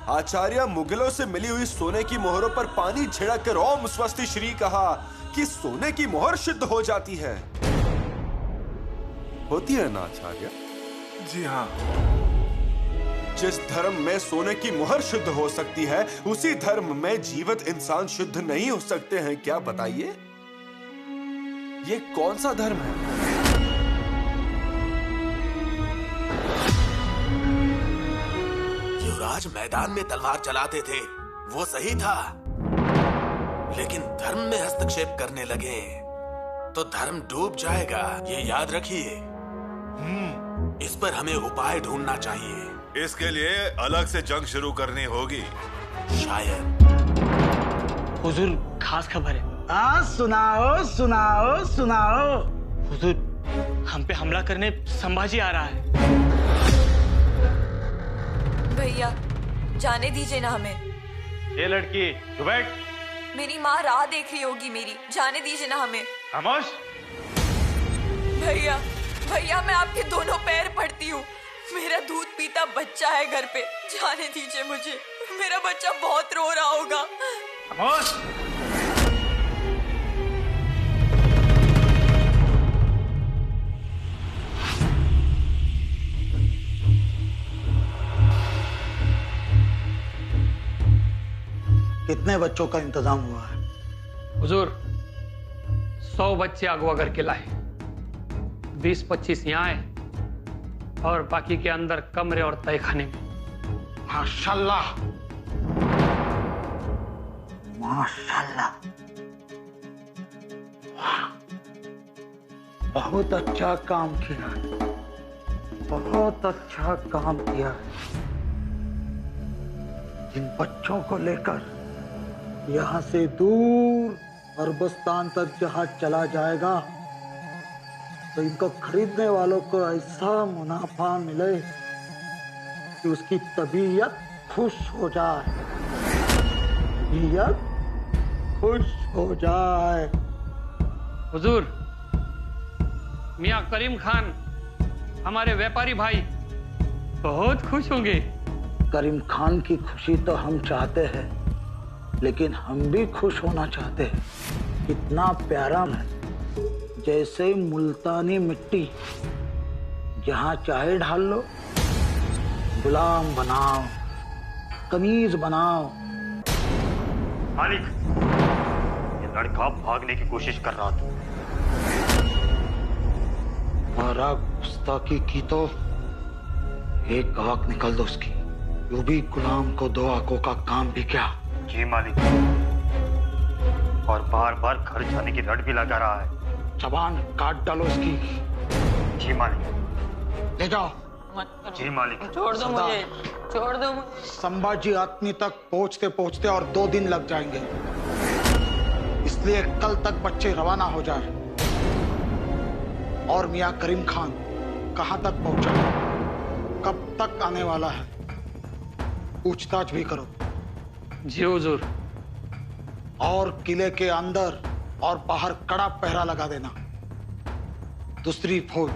आचार्य मुगलों से मिली हुई सोने की मोहरों पर पानी छिड़क कर ओम स्वस्ति श्री कहा कि सोने की मोहर शुद्ध हो जाती है। होती है ना आचार्य? जी हाँ। जिस धर्म में सोने की मोहर शुद्ध हो सकती है, उसी धर्म में जीवित इंसान शुद्ध नहीं हो सकते हैं क्या? बताइए, ये कौन सा धर्म है? युवराज मैदान में तलवार चलाते थे, वो सही था, लेकिन धर्म में हस्तक्षेप करने लगे तो धर्म डूब जाएगा, ये याद रखिए। इस पर हमें उपाय ढूंढना चाहिए। इसके लिए अलग से जंग शुरू करनी होगी शायद। हुजूर, खास खबर है। सुनाओ सुनाओ सुनाओ। हुजूर, हम पे हमला करने संभाजी आ रहा है। भैया, जाने दीजिए ना हमें। ये लड़की, तू बैठ। मेरी माँ राह देख रही होगी मेरी, जाने दीजिए ना हमें। खामोश। भैया, भैया, मैं आपके दोनों पैर पड़ती हूँ। मेरा दूध पीता बच्चा है घर पे, जाने दीजिए मुझे। मेरा बच्चा बहुत रो रहा होगा। खामोश। कितने बच्चों का इंतजाम हुआ है? हुजूर, 100 बच्चे अगवा करके लाए, 20-25 यहाँ आए और बाकी के अंदर कमरे और तहखाने में। माशाल्लाह माशाल्लाह, बहुत अच्छा काम किया है, बहुत अच्छा काम किया है। इन बच्चों को लेकर यहाँ से दूर अरबस्तान तक जहाज चला जाएगा तो इनको खरीदने वालों को ऐसा मुनाफा मिले कि उसकी तबीयत खुश हो जाए, तबीयत खुश हो जाए। हुजूर, मियाँ करीम खान, हमारे व्यापारी भाई बहुत खुश होंगे। करीम खान की खुशी तो हम चाहते हैं, लेकिन हम भी खुश होना चाहते हैं। कितना प्यारा है, जैसे मुल्तानी मिट्टी, जहां चाहे ढाल लो, गुलाम बनाओ, कनीज बनाओ। मालिक, ये लड़का भागने की कोशिश कर रहा था। हमारा गुस्ताखी की तो एक आंख निकल दो उसकी। वो भी गुलाम को 2 आंखों का काम भी क्या? जी मालिक, और बार बार घर जाने की रट भी लगा रहा है। जबान काट डालो इसकी। जी मालिक। ले जाओ। जी मालिक। छोड़ दो मुझे, छोड़ दो मुझे। संभाजी आत्मी तक पहुंचते पहुंचते और 2 दिन लग जाएंगे, इसलिए कल तक बच्चे रवाना हो जाए। और मियाँ करीम खान कहां तक पहुंचा, कब तक आने वाला है, पूछताछ भी करो। जी हुजूर। और किले के अंदर और बाहर कड़ा पहरा लगा देना। दूसरी फौज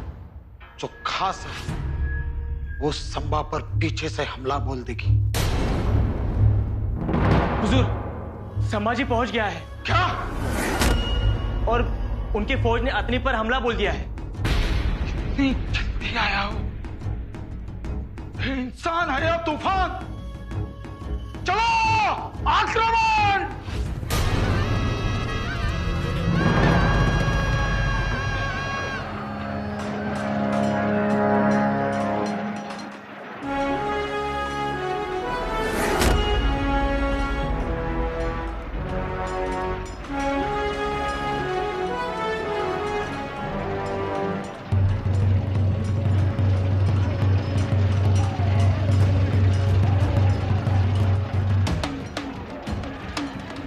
जो खास है वो संभा पर पीछे से हमला बोल देगी। हुजूर, संभाजी पहुंच गया है। क्या? और उनकी फौज ने अतनी पर हमला बोल दिया है। इतनी जल्दी आया हो? इंसान है या तूफान? चलो आक्रमण!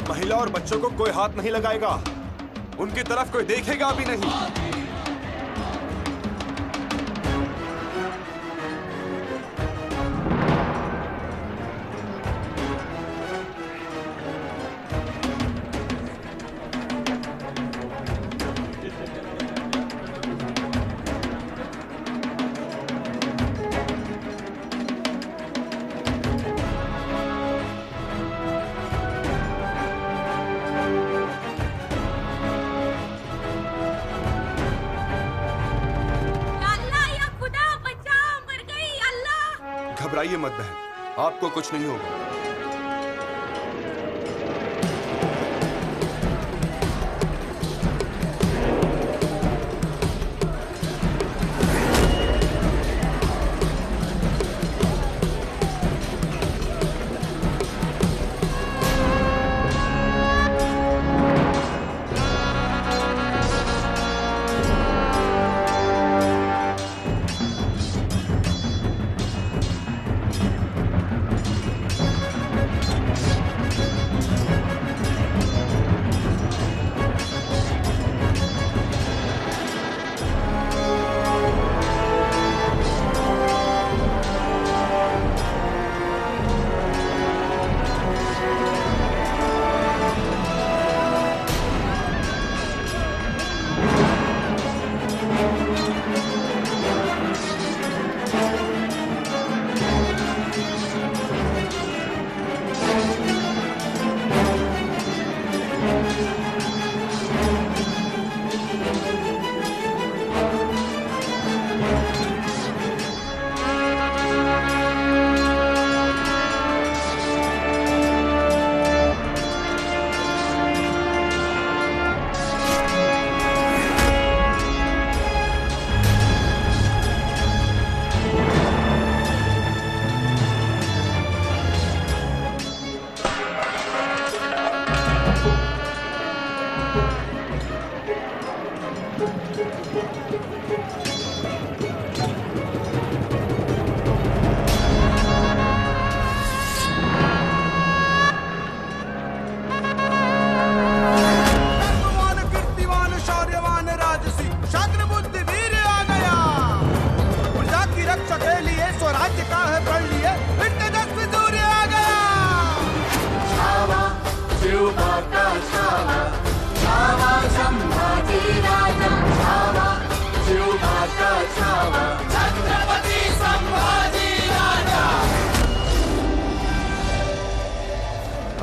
महिला और बच्चों को कोई हाथ नहीं लगाएगा, उनकी तरफ कोई देखेगा भी नहीं। घबराइए मत बहन, आपको कुछ नहीं होगा।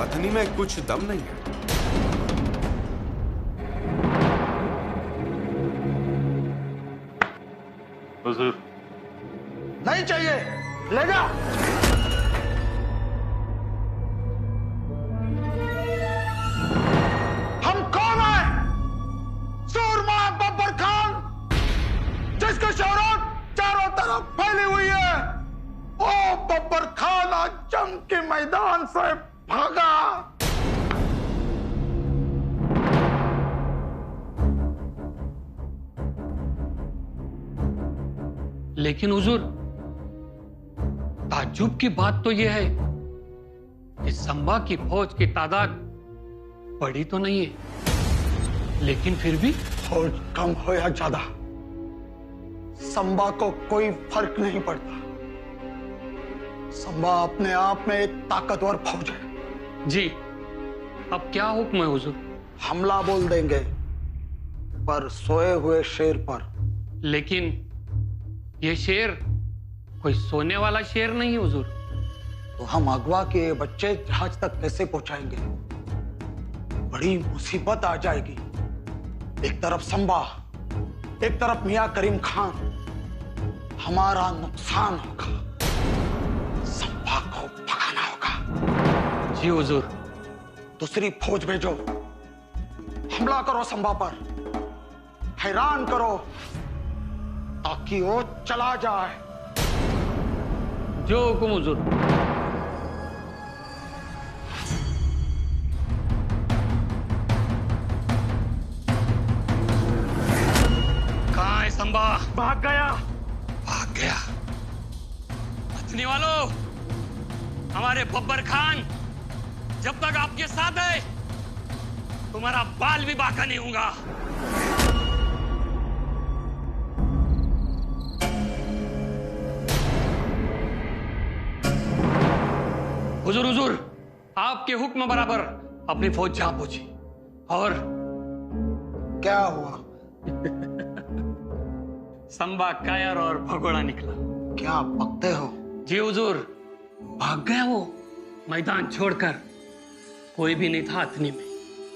अथनी में कुछ दम नहीं है। हुजूर, नहीं चाहिए, ले जा। हम कौन है? सूरमा बब्बर खान, जिसकी शौहरत चारों तरफ फैली हुई है। ओ बब्बर खान आज जंग के मैदान से भागा। लेकिन हुजूर, ताज्जुब की बात तो यह है कि संबा की फौज की तादाद बड़ी तो नहीं है, लेकिन फिर भी फौज कम हो या ज्यादा, संबा को कोई फर्क नहीं पड़ता। संबा अपने आप में एक ताकतवर फौज है। जी, अब क्या हुक्म है हुजूर? हमला बोल देंगे, पर सोए हुए शेर पर। लेकिन ये शेर कोई सोने वाला शेर नहीं है हुजूर। तो हम अगवा के बच्चे जहाज तक कैसे पहुंचाएंगे? बड़ी मुसीबत आ जाएगी। एक तरफ संबा, एक तरफ मियां करीम खान। हमारा नुकसान होगा, संबा को भगाना होगा। जी हुजूर। दूसरी फौज भेजो, हमला करो संबा पर, हैरान करो ताकि वो चला जाए। जो हुकुम हुजूर। कहाँ है संबा? भाग गया। भाग गया? अथनी वालों, हमारे बब्बर खान जब तक आपके साथ है तुम्हारा बाल भी बाका नहीं होगा। हुजूर हुजूर, आपके हुक्म बराबर अपनी फौज जा पहुंची। और क्या हुआ? संबा कायर और भगोड़ा निकला। क्या पकते हो? जी हुजूर, भाग गया वो मैदान छोड़कर। कोई भी नहीं था अथनी में।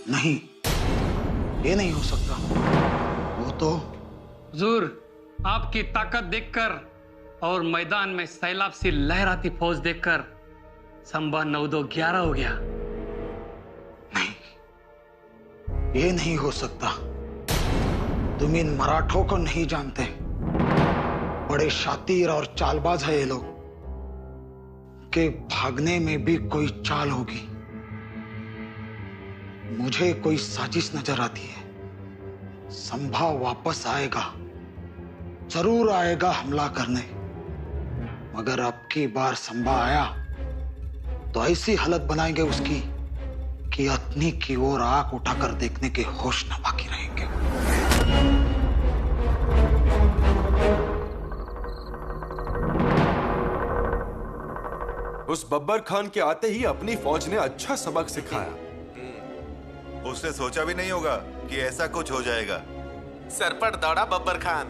नहीं, ये नहीं हो सकता। वो तो हुजूर, आपकी ताकत देखकर और मैदान में सैलाब सी लहराती फौज देखकर संभा 9-2-11 हो गया। नहीं, ये नहीं हो सकता। तुम इन मराठों को नहीं जानते। बड़े शातिर और चालबाज है ये लोग। के भागने में भी कोई चाल होगी। मुझे कोई साजिश नजर आती है। संभा वापस आएगा, जरूर आएगा हमला करने। मगर अब की बार संभा आया तो ऐसी हालत बनाएंगे उसकी कि अतनी की ओर आंख उठाकर देखने के होश न बाकी रहेंगे। उस बब्बर खान के आते ही अपनी फौज ने अच्छा सबक सिखाया। उसने सोचा भी नहीं होगा कि ऐसा कुछ हो जाएगा। सर पर दौड़ा बब्बर खान।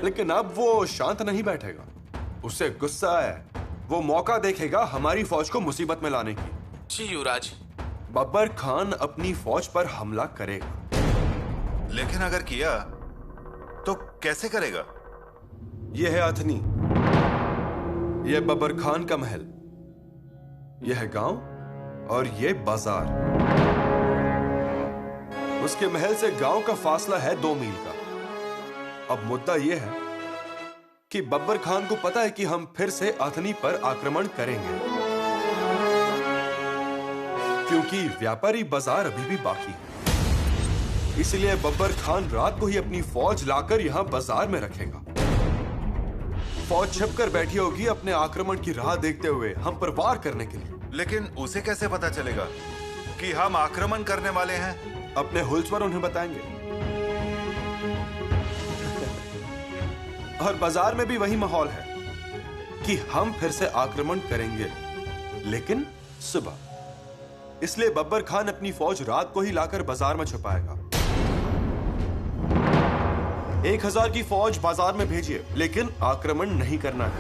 लेकिन अब वो शांत नहीं बैठेगा। उसे गुस्सा है। वो मौका देखेगा हमारी फौज को मुसीबत में लाने की। जी युवराज। बब्बर खान अपनी फौज पर हमला करेगा। लेकिन अगर किया तो कैसे करेगा? यह है अथनी, यह बब्बर खान का महल, यह है गांव और यह बाजार। उसके महल से गांव का फासला है 2 मील का। अब मुद्दा यह है कि बब्बर खान को पता है कि हम फिर से अथनी पर आक्रमण करेंगे, क्योंकि व्यापारी बाजार अभी भी बाकी है। इसलिए बब्बर खान रात को ही अपनी फौज लाकर यहां बाजार में रखेगा। फौज छिपकर बैठी होगी अपने आक्रमण की राह देखते हुए हम पर वार करने के लिए। लेकिन उसे कैसे पता चलेगा कि हम आक्रमण करने वाले हैं? अपने हुल्सवर उन्हें बताएंगे। और बाजार में भी वही माहौल है कि हम फिर से आक्रमण करेंगे, लेकिन सुबह। इसलिए बब्बर खान अपनी फौज रात को ही लाकर बाजार में छुपाएगा। 1000 की फौज बाजार में भेजिए, लेकिन आक्रमण नहीं करना है।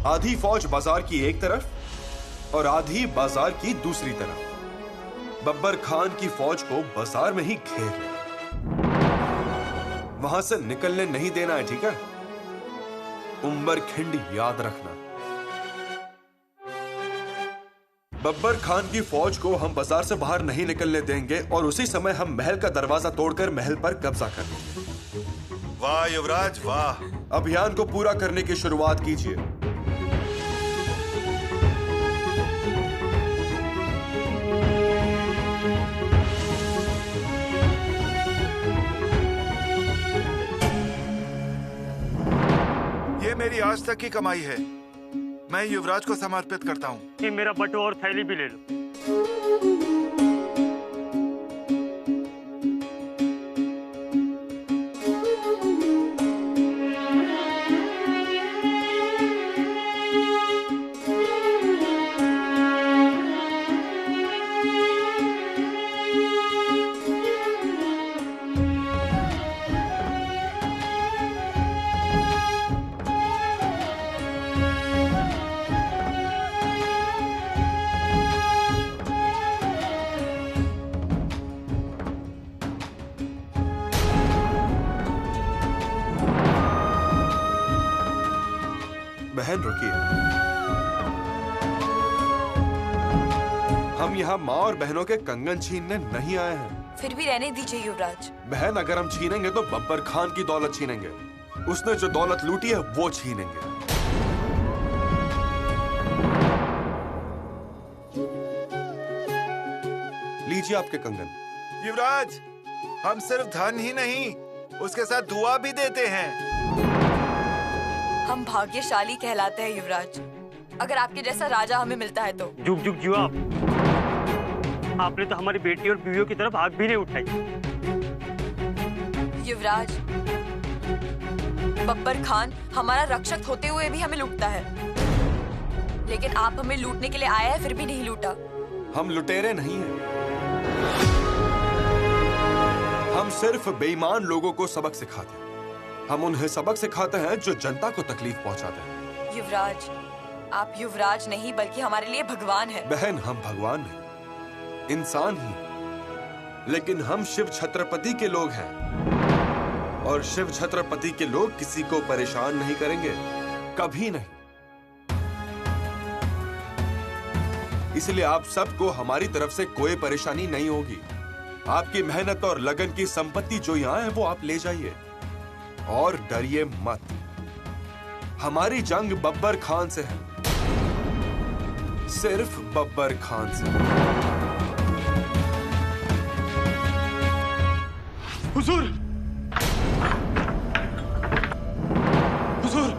आधी फौज बाजार की एक तरफ और आधी बाजार की दूसरी तरफ। बब्बर खान की फौज को बाजार में ही घेर ले, वहां से निकलने नहीं देना है, ठीक है? उम्बर खिंड याद रखना। बब्बर खान की फौज को हम बाजार से बाहर नहीं निकलने देंगे और उसी समय हम महल का दरवाजा तोड़कर महल पर कब्जा कर लेंगे। वाह युवराज वाह! अभियान को पूरा करने की शुरुआत कीजिए। ये मेरी आज तक की कमाई है। मैं युवराज को समर्पित करता हूँ। ये मेरा बटुआ और थैली भी ले लो। बहन रुकिए, हम यहाँ माँ और बहनों के कंगन छीनने नहीं आए हैं। फिर भी रहने दीजिए युवराज। बहन, अगर हम छीनेंगे तो बब्बर खान की दौलत छीनेंगे। उसने जो दौलत लूटी है वो छीनेंगे। लीजिए आपके कंगन। युवराज, हम सिर्फ धन ही नहीं, उसके साथ दुआ भी देते हैं। हम भाग्यशाली कहलाते हैं युवराज, अगर आपके जैसा राजा हमें मिलता है तो। जुग जुग जियो आप। आपने तो हमारी बेटी और बीवियों की तरफ आग भी नहीं उठाई। युवराज, बब्बर खान हमारा रक्षक होते हुए भी हमें लूटता है, लेकिन आप हमें लूटने के लिए आए हैं, फिर भी नहीं लूटा। हम लुटेरे नहीं हैं। हम सिर्फ बेईमान लोगों को सबक सिखाते हैं। हम उन्हें सबक सिखाते हैं जो जनता को तकलीफ पहुंचाते हैं। युवराज, आप युवराज नहीं बल्कि हमारे लिए भगवान हैं। बहन, हम भगवान नहीं, इंसान ही, लेकिन हम शिव छत्रपति के लोग हैं। और शिव छत्रपति के लोग किसी को परेशान नहीं करेंगे, कभी नहीं। इसलिए आप सबको हमारी तरफ से कोई परेशानी नहीं होगी। आपकी मेहनत और लगन की संपत्ति जो यहां है वो आप ले जाइए और डरिए मत। हमारी जंग बब्बर खान से है, सिर्फ बब्बर खान से। हुजूर, हुजूर,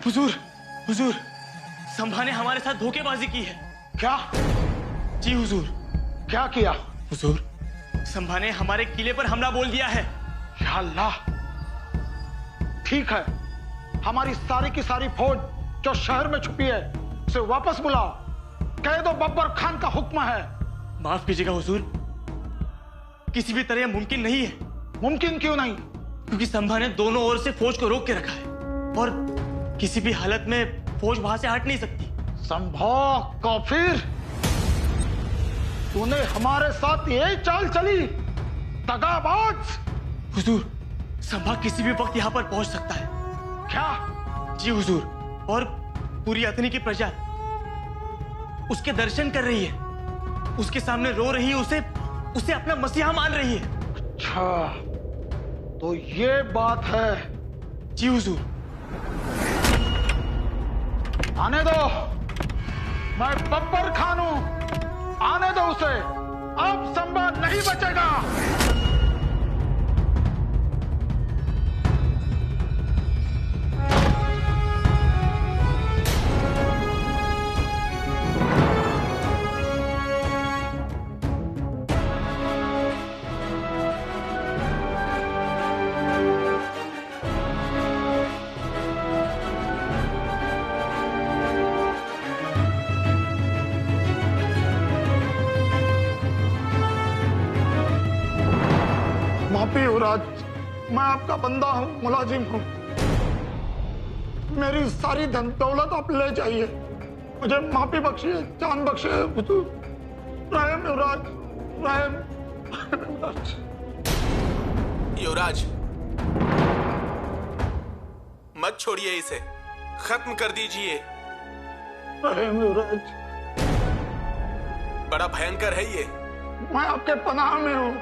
हुजूर, हुजूर, संभा ने हमारे साथ धोखेबाजी की है। क्या? जी हुजूर। क्या किया? हुजूर, संभा ने हमारे किले पर हमला बोल दिया है। या अल्लाह! ठीक है, हमारी सारी की सारी फौज जो शहर में छुपी है उसे वापस बुलाओ। कह दो बब्बर खान का हुक्म है। माफ कीजिएगा हुजूर, किसी भी तरह मुमकिन नहीं है। मुमकिन क्यों नहीं? क्योंकि संभा ने दोनों ओर से फौज को रोक के रखा है और किसी भी हालत में फौज वहां से हट नहीं सकती। संभव काफिर, तूने हमारे साथ ये चाल चली, दगाबाज। हुजूर, संभा किसी भी वक्त यहाँ पर पहुंच सकता है। क्या? जी हुजूर, और पूरी अथनी की प्रजा उसके दर्शन कर रही है, उसके सामने रो रही है, उसे अपना मसीहा मान रही है। अच्छा, तो ये बात है। जी हुजूर। आने दो, मैं बब्बर खान हूं, आने दो उसे। अब संभा नहीं बचेगा। युवराज, मैं आपका बंदा हूं, मुलाजिम हूं। मेरी सारी धन दौलत आप ले जाइए, मुझे माफी बख्शिए, जान बख्शिए हुजूर। रहम युवराज, रहम। युवराज, मत छोड़िए इसे, खत्म कर दीजिए। रहम युवराज। बड़ा भयंकर है ये। मैं आपके पनाह में हूं,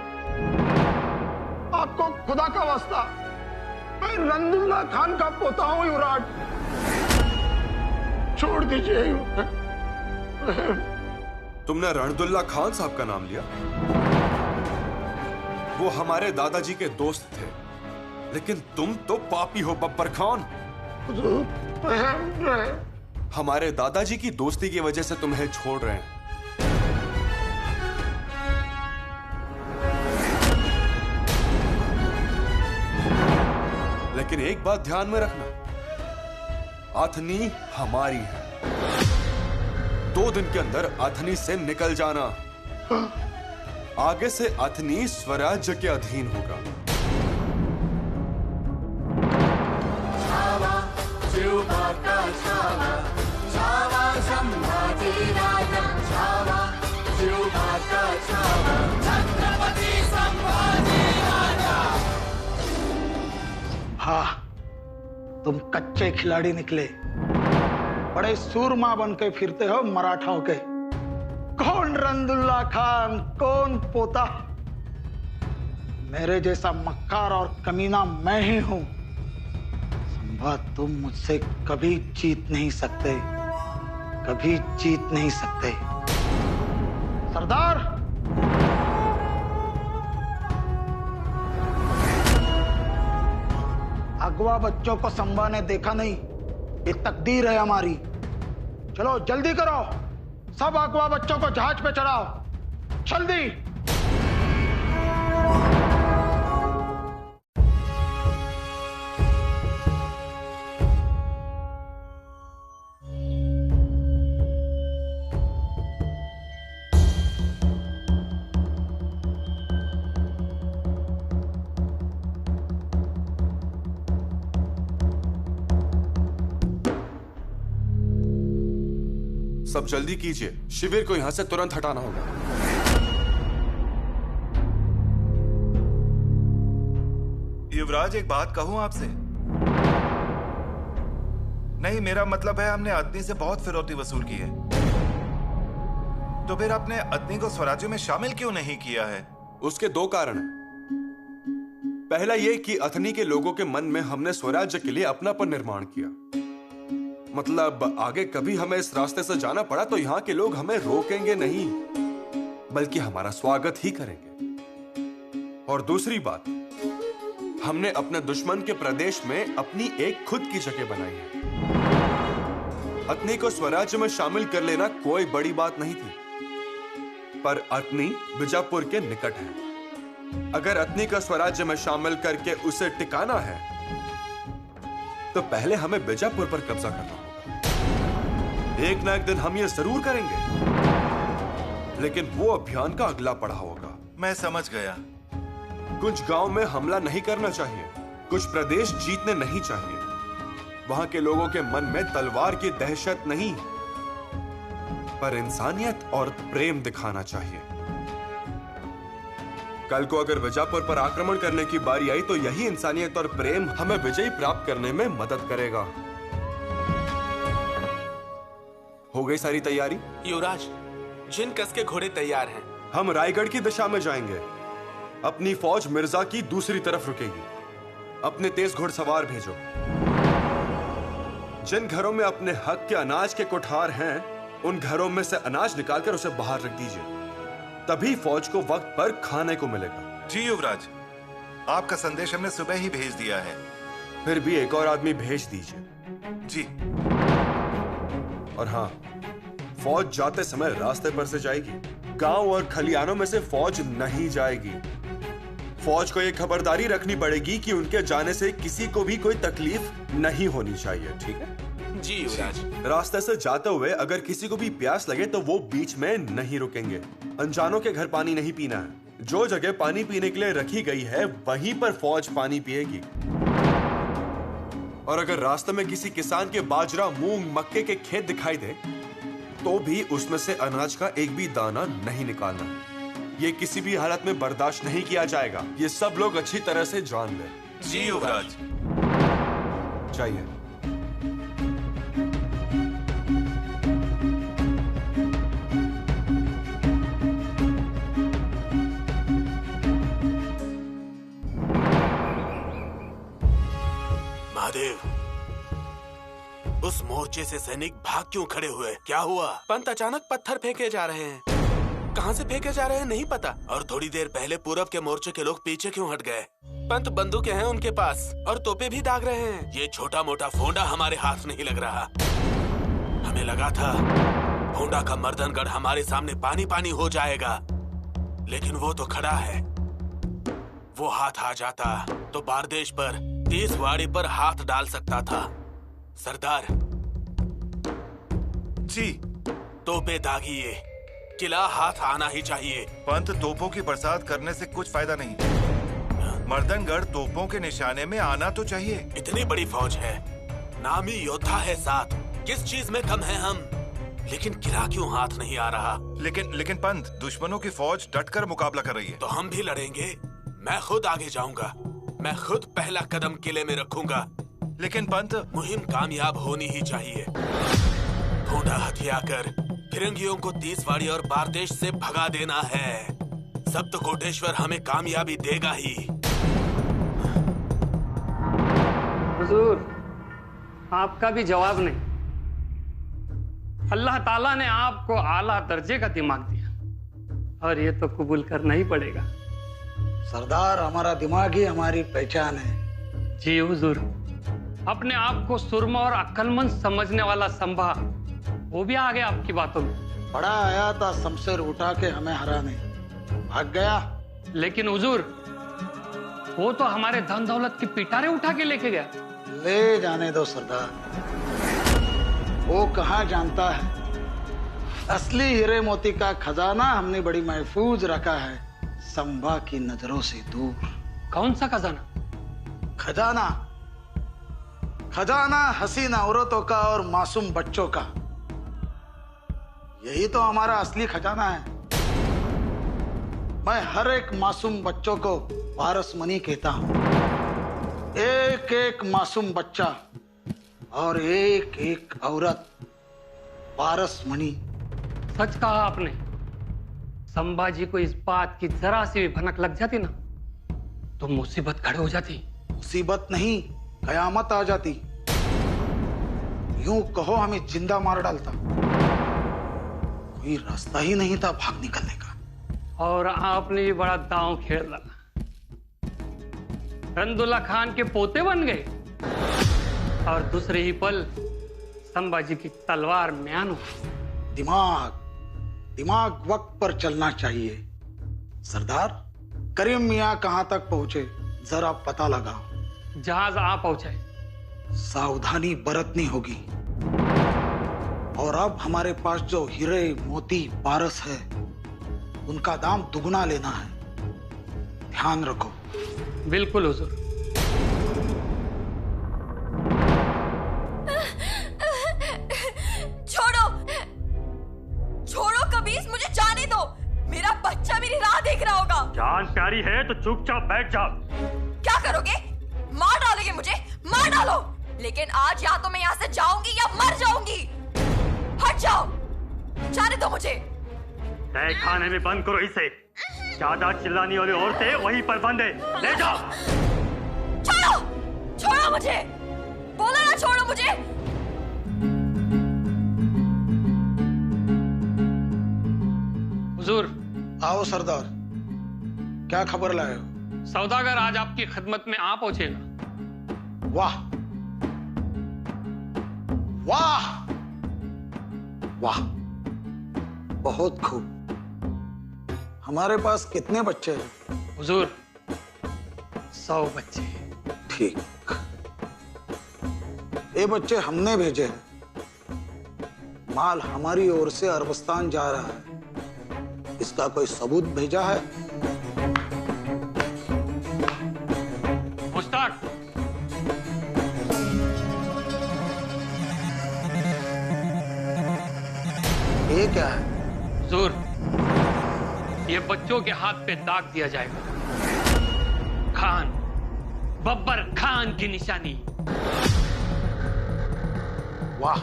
आपको खुदा का वास्ता, मैं रंदुल्ला खान का पोता हूं युवराज, छोड़ दीजिए। तुमने रणदुल्ला खान साहब का नाम लिया? वो हमारे दादाजी के दोस्त थे, लेकिन तुम तो पापी हो बब्बर खान। हमारे दादाजी की दोस्ती की वजह से तुम्हें छोड़ रहे हैं। लेकिन एक बात ध्यान में रखना, अथनी हमारी है। 2 दिन के अंदर अथनी से निकल जाना। आगे से अथनी स्वराज्य के अधीन होगा। हाँ, तुम कच्चे खिलाड़ी निकले, बड़े सूरमा बन के फिरते हो मराठाओं के। कौन रंदुल्ला खान, कौन पोता? मेरे जैसा मक्कार और कमीना मैं ही हूं। संभा, तुम मुझसे कभी जीत नहीं सकते, कभी जीत नहीं सकते। सरदार, अगवा बच्चों को संभा ने देखा नहीं, ये तकदीर है हमारी। चलो जल्दी करो, सब अगवा बच्चों को जहाज पे चढ़ाओ, जल्दी। सब जल्दी कीजिए, शिविर को यहां से तुरंत हटाना होगा। युवराज, एक बात कहूं आपसे? नहीं, मेरा मतलब है हमने अदनी से बहुत फिरौती वसूल की है, तो फिर आपने अदनी को स्वराज्य में शामिल क्यों नहीं किया है? उसके दो कारण हैं। पहला ये कि अथनी के लोगों के मन में हमने स्वराज्य के लिए अपनापन निर्माण किया। मतलब आगे कभी हमें इस रास्ते से जाना पड़ा तो यहाँ के लोग हमें रोकेंगे नहीं, बल्कि हमारा स्वागत ही करेंगे। और दूसरी बात, हमने अपने दुश्मन के प्रदेश में अपनी एक खुद की जगह बनाई है। अतनी को स्वराज्य में शामिल कर लेना कोई बड़ी बात नहीं थी, पर अतनी बीजापुर के निकट है। अगर अतनी का स्वराज्य में शामिल करके उसे टिकाना है तो पहले हमें बीजापुर पर कब्जा करना होगा। एक ना एक दिन हम ये जरूर करेंगे, लेकिन वो अभियान का अगला पड़ाव होगा। मैं समझ गया। कुछ गांव में हमला नहीं करना चाहिए, कुछ प्रदेश जीतने नहीं चाहिए। वहां के लोगों के मन में तलवार की दहशत नहीं, पर इंसानियत और प्रेम दिखाना चाहिए। कल को अगर बीजापुर पर आक्रमण करने की बारी आई तो यही इंसानियत और प्रेम हमें विजय प्राप्त करने में मदद करेगा। हो गई सारी तैयारी? युवराज, जिन कस के घोड़े तैयार हैं। हम रायगढ़ की दिशा में जाएंगे। अपनी फौज मिर्जा की दूसरी तरफ रुकेगी। अपने तेज घुड़सवार भेजो। जिन घरों में अपने हक के अनाज के कोठार हैं, उन घरों में से अनाज निकालकर उसे बाहर रख दीजिए, तभी फौज को वक्त पर खाने को मिलेगा। जी युवराज, आपका संदेश हमने सुबह ही भेज दिया है। फिर भी एक और आदमी भेज दीजिए। जी। और हाँ, फौज जाते समय रास्ते पर से जाएगी। गांव और खलियानों में से फौज नहीं जाएगी। फौज को यह खबरदारी रखनी पड़ेगी कि उनके जाने से किसी को भी कोई तकलीफ नहीं होनी चाहिए, ठीक है? जी युवराज। रास्ते से जाते हुए अगर किसी को भी प्यास लगे तो वो बीच में नहीं रुकेंगे। अनजानों के घर पानी नहीं पीना है। जो जगह पानी पीने के लिए रखी गई है वहीं पर फौज पानी पिएगी। और अगर रास्ते में किसी किसान के बाजरा, मूंग, मक्के के खेत दिखाई दे तो भी उसमें से अनाज का एक भी दाना नहीं निकालना। ये किसी भी हालत में बर्दाश्त नहीं किया जाएगा। ये सब लोग अच्छी तरह से जान ले। जी युवराज। चाहिए। महादेव, उस मोर्चे से सैनिक भाग क्यों खड़े हुए? क्या हुआ? पंत अचानक पत्थर फेंके जा रहे हैं। कहां से फेंके जा रहे हैं नहीं पता। और थोड़ी देर पहले पूरब के मोर्चे के लोग पीछे क्यों हट गए? पंत बंदूकें हैं उनके पास और तोपे भी दाग रहे हैं। ये छोटा मोटा फोंडा हमारे हाथ नहीं लग रहा। हमें लगा था फोंडा का मर्दनगढ़ हमारे सामने पानी पानी हो जाएगा, लेकिन वो तो खड़ा है। वो हाथ आ जाता तो बारदेश पर 30 वाड़ी पर हाथ डाल सकता था। सरदार जी। तोपे दागिए, किला हाथ आना ही चाहिए। पंत, तोपों की बरसात करने से कुछ फायदा नहीं। मर्दनगढ़ तोपों के निशाने में आना तो चाहिए। इतनी बड़ी फौज है, नामी योद्धा है साथ, किस चीज में कम है हम? लेकिन किला क्यों हाथ नहीं आ रहा? लेकिन पंत, दुश्मनों की फौज डटकर मुकाबला कर रही है। तो हम भी लड़ेंगे। मैं खुद आगे जाऊंगा। मैं खुद पहला कदम किले में रखूंगा। लेकिन पंत, मुहिम कामयाब होनी ही चाहिए। फोंडा हथियाकर फिरंगियों को 30 वाड़ी और बारदेश से भगा देना है। सप्त कोटेश्वर हमें कामयाबी देगा ही। हुजूर, आपका भी जवाब नहीं। अल्लाह ताला ने आपको आला दर्जे का दिमाग दिया और ये तो कबूल करना ही पड़ेगा। सरदार, हमारा दिमाग ही हमारी पहचान है। जी हुजूर। अपने आप को सुरमा और अक्लमंद समझने वाला संभा, वो भी आ गया आपकी बातों में। बड़ा आया था शमशेर उठा के हमें हराने, भाग गया। लेकिन हुजूर, वो तो हमारे धन दौलत की पिटारे उठा के लेके गया। ले जाने दो सरदार, वो कहाँ जानता है। असली हीरे मोती का खजाना हमने बड़ी महफूज रखा है, संभा की नजरों से दूर। कौन सा खजाना? खजाना खजाना हसीन औरतों का और मासूम बच्चों का। यही तो हमारा असली खजाना है। मैं हर एक मासूम बच्चों को पारसमणि कहता हूं। एक एक मासूम बच्चा और एक एक औरत पारस मणि। सच कहा आपने। संभाजी को इस बात की जरा सी भी भनक लग जाती ना तो मुसीबत खड़ी हो जाती। मुसीबत नहीं, कयामत आ जाती। यूं कहो हमें जिंदा मार डालता। कोई रास्ता ही नहीं था भाग निकलने का। और आपने भी बड़ा दांव खेल डाला। रंदुल्ला खान के पोते बन गए और दूसरे ही पल संभाजी की तलवार म्यान हो। दिमाग वक्त पर चलना चाहिए। सरदार, करीम मियां कहां तक पहुंचे जरा पता लगाओ। जहाज आ पहुंचे। सावधानी बरतनी होगी। और अब हमारे पास जो हीरे मोती पारस है उनका दाम दुगना लेना है। ध्यान रखो। बिल्कुल हुजूर। छोड़ो छोड़ो कबीस, मुझे जाने दो। मेरा बच्चा मेरी राह देख रहा होगा। जान प्यारी है तो चुपचाप बैठ जा। क्या करोगे? मार डालोगे मुझे? मार डालो, लेकिन आज या तो मैं यहाँ से जाऊंगी या मर जाऊंगी। हट जाओ, जाने दो मुझे। तय खाने में बंद करो इसे। ज्यादा चिल्लाने वाली औरतें वहीं पर बंद है। ले जाओ। छोड़ो, छोड़ो मुझे। बोलो ना छोड़ो मुझे। हुजूर। आओ सरदार, क्या खबर लाए हो? सौदागर आज आपकी खिदमत में आ पहुंचेगा। वाह वाह वाह, बहुत खूब। हमारे पास कितने बच्चे हैं? हुजूर 100 बच्चे। ठीक, ये बच्चे हमने भेजे हैं। माल हमारी ओर से अरबस्तान जा रहा है। इसका कोई सबूत भेजा है? मुश्ताक। ये क्या है? हुजूर, ये बच्चों के हाथ पे दाग दिया जाएगा। खान, बब्बर खान की निशानी। वाह,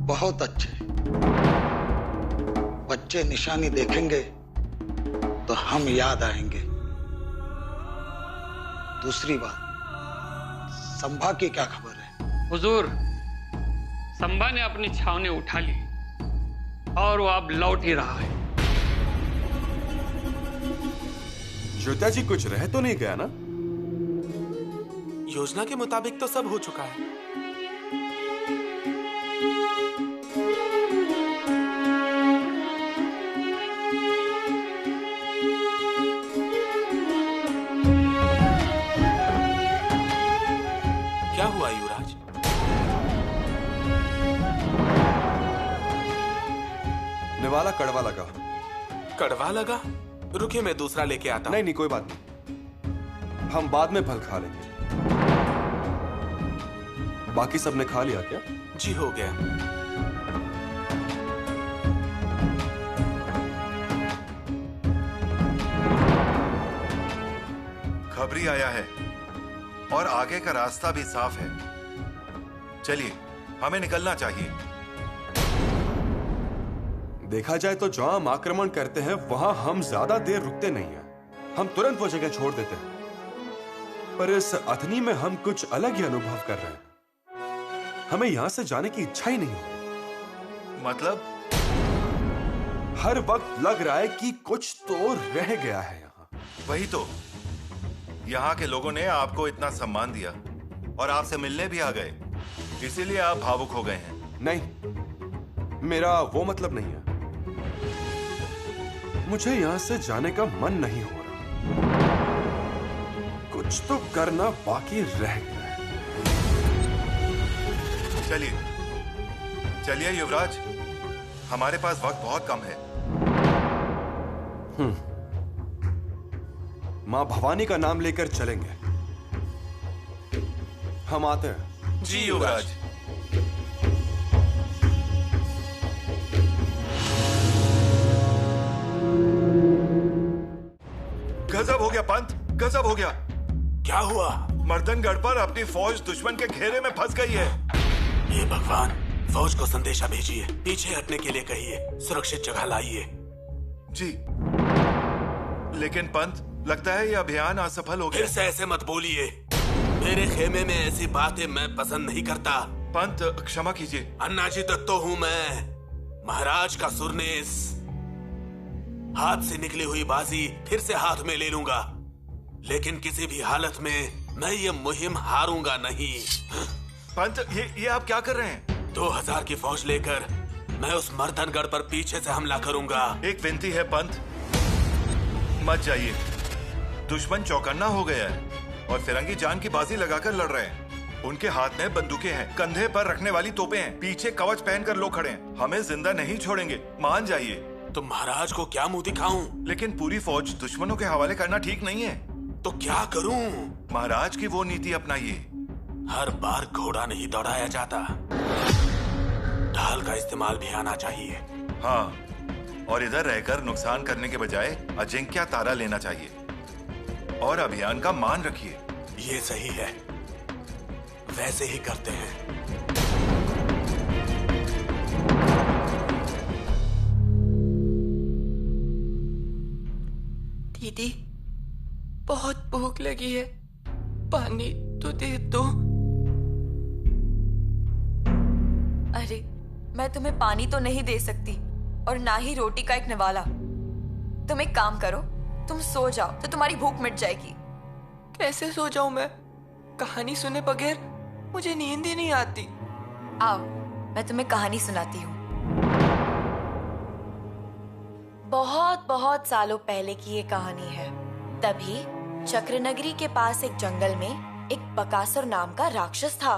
बहुत अच्छे। बच्चे निशानी देखेंगे तो हम याद आएंगे। दूसरी बात, संभा की क्या खबर है? हुजूर, संभा ने अपनी छावनी उठा ली और वो अब लौट ही रहा है। ज्योतिया जी, कुछ रह तो नहीं गया ना? योजना के मुताबिक तो सब हो चुका है। क्या हुआ युवराज? निवाला कड़वा लगा। कड़वा लगा? रुकिए, मैं दूसरा लेके आता हूं। नहीं नहीं, कोई बात नहीं, हम बाद में फल खा लेंगे। बाकी सबने खा लिया क्या? जी हो गया। खबरी आया है और आगे का रास्ता भी साफ है। चलिए, हमें निकलना चाहिए। देखा जाए तो जहां हम आक्रमण करते हैं वहां हम ज्यादा देर रुकते नहीं हैं। हम तुरंत वो जगह छोड़ देते हैं। पर इस अथनी में हम कुछ अलग ही अनुभव कर रहे हैं। हमें यहां से जाने की इच्छा ही नहीं हो रही। मतलब? हर वक्त लग रहा है कि कुछ तो रह गया है यहाँ। वही तो, यहाँ के लोगों ने आपको इतना सम्मान दिया और आपसे मिलने भी आ गए, इसीलिए आप भावुक हो गए हैं। नहीं, मेरा वो मतलब नहीं है। मुझे यहां से जाने का मन नहीं हो रहा। कुछ तो करना बाकी रह गया है। चलिए चलिए युवराज, हमारे पास वक्त बहुत कम है। मां भवानी का नाम लेकर चलेंगे। हम आते हैं। जी युवराज। गया पंत, गजब हो गया। क्या हुआ? मर्दनगढ़ पर अपनी फौज दुश्मन के घेरे में फंस गई है। ये भगवान, फौज को संदेशा भेजिए, पीछे हटने के लिए कहिए, सुरक्षित जगह लाइए। जी। लेकिन पंत, लगता है ये अभियान असफल हो गया। फिर से ऐसे मत बोलिए। मेरे खेमे में ऐसी बातें मैं पसंद नहीं करता। पंत, क्षमा कीजिए। अन्नाजी दत्तो हूँ मैं, महाराज का सुरनेस। हाथ से निकली हुई बाजी फिर से हाथ में ले लूंगा, लेकिन किसी भी हालत में मैं ये मुहिम हारूंगा नहीं। पंत, ये आप क्या कर रहे हैं? 2000 की फौज लेकर मैं उस मर्दनगढ़ पर पीछे से हमला करूंगा। एक विनती है पंत, मत जाइए। दुश्मन चौकन्ना हो गया है और फिरंगी जान की बाजी लगाकर लड़ रहे हैं। उनके हाथ में बंदूकें हैं, कंधे पर रखने वाली तोपें हैं, पीछे कवच पहनकर लोग खड़े हैं। हमें जिंदा नहीं छोड़ेंगे, मान जाइए। तो महाराज को क्या मुंह दिखाऊं? लेकिन पूरी फौज दुश्मनों के हवाले करना ठीक नहीं है। तो क्या करूं? महाराज की वो नीति अपनाइए। हर बार घोड़ा नहीं दौड़ाया जाता, ढाल का इस्तेमाल भी आना चाहिए। हाँ, और इधर रहकर नुकसान करने के बजाय अजिंक्य तारा लेना चाहिए और अभियान का मान रखिए। ये सही है, वैसे ही करते हैं। दीदी, बहुत भूख लगी है, पानी तो दे दो। अरे, मैं तुम्हें पानी तो नहीं दे सकती और ना ही रोटी का एक निवाला। तुम एक काम करो, तुम सो जाओ तो तुम्हारी भूख मिट जाएगी। कैसे सो जाऊं मैं? कहानी सुने बगैर मुझे नींद ही नहीं आती। आओ, मैं तुम्हें कहानी सुनाती हूँ। बहुत बहुत सालों पहले की ये कहानी है। तभी चक्रनगरी के पास एक जंगल में एक बकासुर नाम का राक्षस था।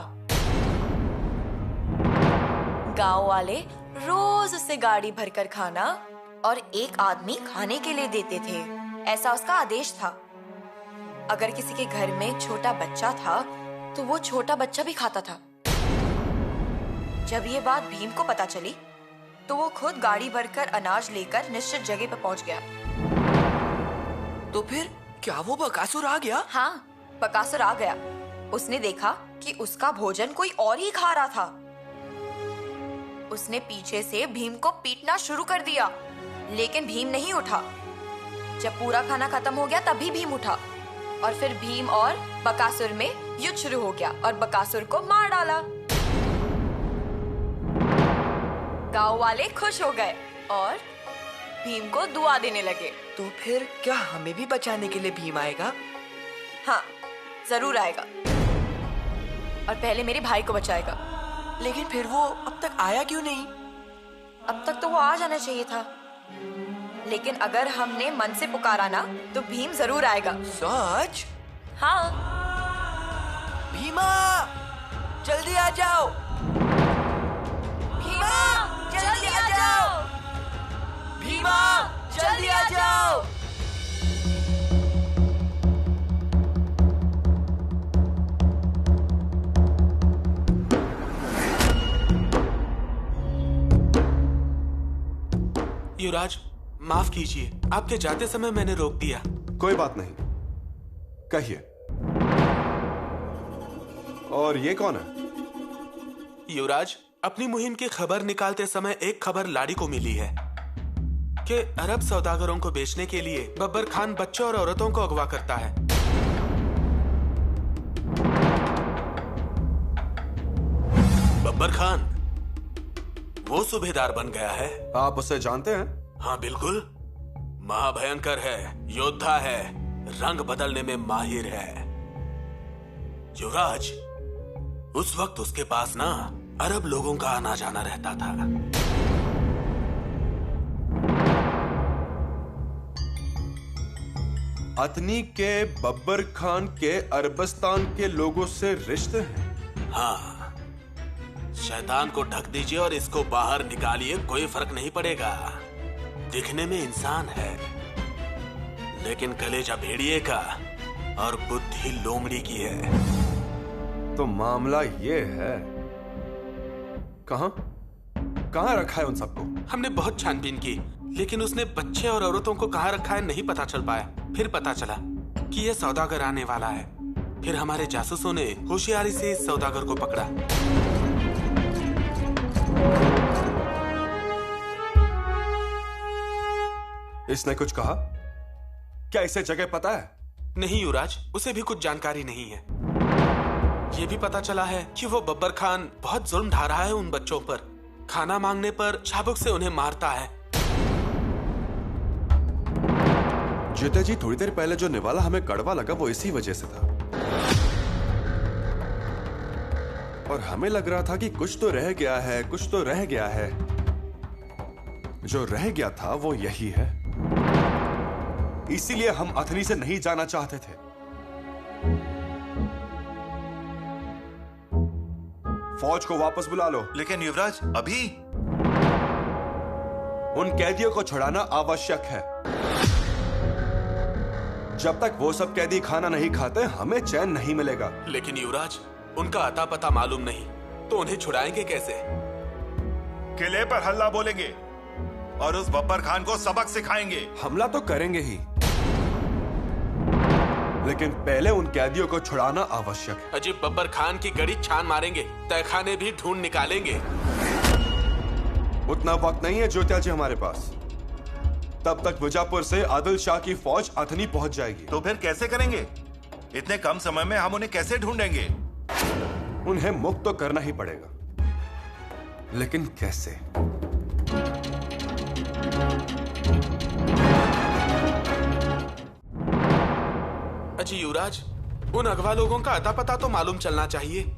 गांव वाले रोज उसे गाड़ी भरकर खाना और एक आदमी खाने के लिए देते थे, ऐसा उसका आदेश था। अगर किसी के घर में छोटा बच्चा था तो वो छोटा बच्चा भी खाता था। जब ये बात भीम को पता चली तो वो खुद गाड़ी भरकर अनाज लेकर निश्चित जगह पर पहुंच गया। तो फिर क्या वो बकासुर आ गया? हाँ, बकासुर आ गया। उसने देखा कि उसका भोजन कोई और ही खा रहा था। उसने पीछे से भीम को पीटना शुरू कर दिया, लेकिन भीम नहीं उठा। जब पूरा खाना खत्म हो गया तभी भीम उठा और फिर भीम और बकासुर में युद्ध शुरू हो गया और बकासुर को मार डाला। गांव वाले खुश हो गए और भीम को दुआ देने लगे। तो फिर क्या हमें भी बचाने के लिए भीम आएगा? हाँ, जरूर आएगा और पहले मेरे भाई को बचाएगा। लेकिन फिर वो अब तक आया क्यों नहीं? अब तक तो वो आ जाना चाहिए था, लेकिन अगर हमने मन से पुकारा ना तो भीम जरूर आएगा। सच? हाँ। भीमा, जल्दी आ जाओ। भीमा, जल्दी आ जाओ। भीमा, जल्दी आ जाओ। युवराज, माफ कीजिए, आपके जाते समय मैंने रोक दिया। कोई बात नहीं, कहिए। और ये कौन है? युवराज, अपनी मुहिम की खबर निकालते समय एक खबर लाड़ी को मिली है कि अरब सौदागरों को बेचने के लिए बब्बर खान बच्चों और औरतों को अगवा करता है। बब्बर खान वो सूबेदार बन गया है। आप उसे जानते हैं? हाँ बिल्कुल, महाभयंकर है, योद्धा है, रंग बदलने में माहिर है। युवराज, उस वक्त उसके पास ना अरब लोगों का आना जाना रहता था। अतनी के बब्बर खान के अरबस्तान के लोगों से रिश्ते हैं? हाँ, शैतान को ढक दीजिए और इसको बाहर निकालिए, कोई फर्क नहीं पड़ेगा। दिखने में इंसान है, लेकिन कलेजा भेड़िए का और बुद्धि लोमड़ी की है। तो मामला ये है, कहां रखा है उन सबको? हमने बहुत छानबीन की, लेकिन उसने बच्चे और औरतों को कहां रखा है नहीं पता चल पाया। फिर पता चला कि यह सौदागर आने वाला है। फिर हमारे जासूसों ने होशियारी से इस सौदागर को पकड़ा। इसने कुछ कहा? क्या इसे जगह पता है? नहीं युवराज, उसे भी कुछ जानकारी नहीं है। ये भी पता चला है कि वो बब्बर खान बहुत जुल्म ढा रहा है उन बच्चों पर। खाना मांगने पर चाबुक से उन्हें मारता है। जीते जी, थोड़ी देर पहले जो निवाला हमें कड़वा लगा वो इसी वजह से था। और हमें लग रहा था कि कुछ तो रह गया है, कुछ तो रह गया है। जो रह गया था वो यही है। इसीलिए हम अथनी से नहीं जाना चाहते थे। फौज को वापस बुला लो। लेकिन युवराज, अभी उन कैदियों को छुड़ाना आवश्यक है। जब तक वो सब कैदी खाना नहीं खाते हमें चैन नहीं मिलेगा। लेकिन युवराज, उनका अता पता मालूम नहीं, तो उन्हें छुड़ाएंगे कैसे? किले पर हल्ला बोलेंगे और उस बब्बर खान को सबक सिखाएंगे। हमला तो करेंगे ही, लेकिन पहले उन कैदियों को छुड़ाना आवश्यक है। अजीब बब्बर खान की गड़ी छान मारेंगे, तहखाने भी ढूंढ निकालेंगे। उतना वक्त नहीं है ज्योत्या जी हमारे पास। तब तक विजापुर से आदिल शाह की फौज अथनी पहुंच जाएगी। तो फिर कैसे करेंगे? इतने कम समय में हम उन्हें कैसे ढूंढेंगे? उन्हें मुक्त तो करना ही पड़ेगा, लेकिन कैसे? अजी युवराज, उन अगवा लोगों का अता पता तो मालूम चलना चाहिए।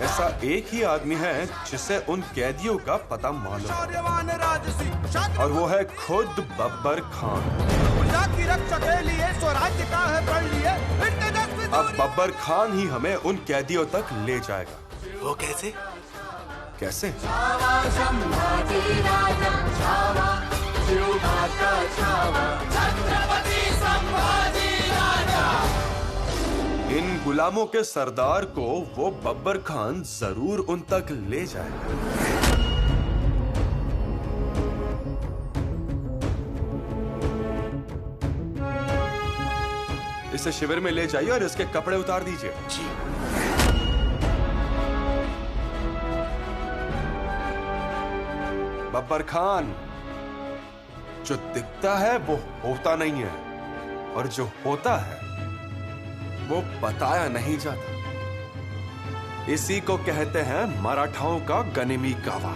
ऐसा एक ही आदमी है जिसे उन कैदियों का पता मालूम है, और वो है खुद बब्बर खान। अब बब्बर खान ही हमें उन कैदियों तक ले जाएगा। वो कैसे? कैसे? इन गुलामों के सरदार को वो बब्बर खान जरूर उन तक ले जाएगा। इसे शिविर में ले जाइए और इसके कपड़े उतार दीजिए। जी। बब्बर खान, जो दिखता है वो होता नहीं है, और जो होता है वो बताया नहीं जाता। इसी को कहते हैं मराठाओं का गनिमी कावा।